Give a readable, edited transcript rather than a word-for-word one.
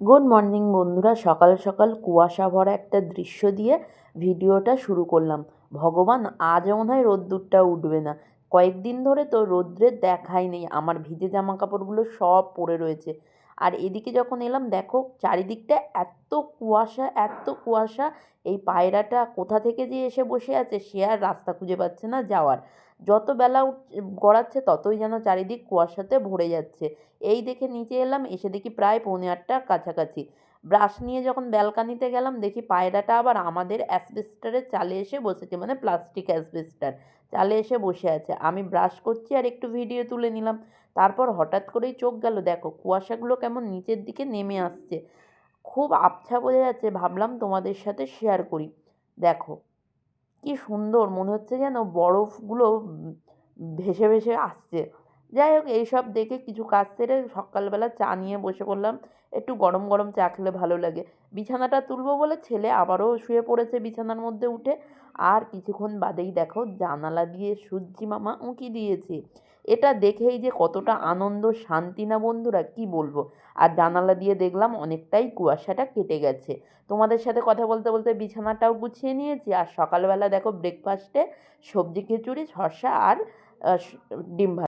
Good morning বন্ধুরা, সকাল সকাল কুয়াশা ভরা একটা দৃশ্য দিয়ে ভিডিওটা শুরু করলাম। ভগবান, আজও মনে হয় রোদ্দুরটা উঠবে না। কয়েকদিন ধরে তো রৌদ্রের দেখাই নেই, আমার ভিজে জামা কাপড়গুলো সব পড়ে রয়েছে। আর এদিকে যখন এলাম দেখো চারিদিকটা এত কুয়াশা, এত কুয়াশা। এই পায়রাটা কোথা থেকে যে এসে বসে আছে সে আর রাস্তা খুঁজে পাচ্ছে না যাওয়ার। যত বেলা গড়াচ্ছে ততই যেন চারিদিক কুয়াশাতে ভরে যাচ্ছে। এই দেখে নিচে এলাম, এসে দেখি প্রায় 7:45টার কাছাকাছি। ব্রাশ নিয়ে যখন ব্যালকানিতে গেলাম দেখি পায়রাটা আবার আমাদের অ্যাসবেস্টারের চালে এসে বসেছে, মানে প্লাস্টিক অ্যাসবেস্টার চালে এসে বসে আছে। আমি ব্রাশ করছি আর একটু ভিডিও তুলে নিলাম। তারপর হঠাৎ করেই চোখ গেল, দেখো কুয়াশাগুলো কেমন নিচের দিকে নেমে আসছে, খুব আবছা বোঝা যাচ্ছে। ভাবলাম তোমাদের সাথে শেয়ার করি। দেখো কি সুন্দর, মনে হচ্ছে যেন বরফগুলো ভেসে ভেসে আসছে। যাই হোক, এইসব দেখে কিছু কাজ সেরে সকালবেলা চা নিয়ে বসে পড়লাম। একটু গরম গরম চা খেলে ভালো লাগে। বিছানাটা তুলবো বলে ছেলে আবারও শুয়ে পড়েছে বিছানার মধ্যে উঠে। আর কিছুক্ষণ বাদেই দেখো জানালা দিয়ে সূর্যি মামা উঁকি দিয়েছে। এটা দেখেই যে কতটা আনন্দ, শান্তি না বন্ধুরা, কি বলবো। আর জানালা দিয়ে দেখলাম অনেকটাই কুয়াশাটা কেটে গেছে। তোমাদের সাথে কথা বলতে বলতে বিছানাটাও গুছিয়ে নিয়েছি। আর সকালবেলা দেখো ব্রেকফাস্টে সবজি খিচুড়ি, শসা আর ডিম ভাজা।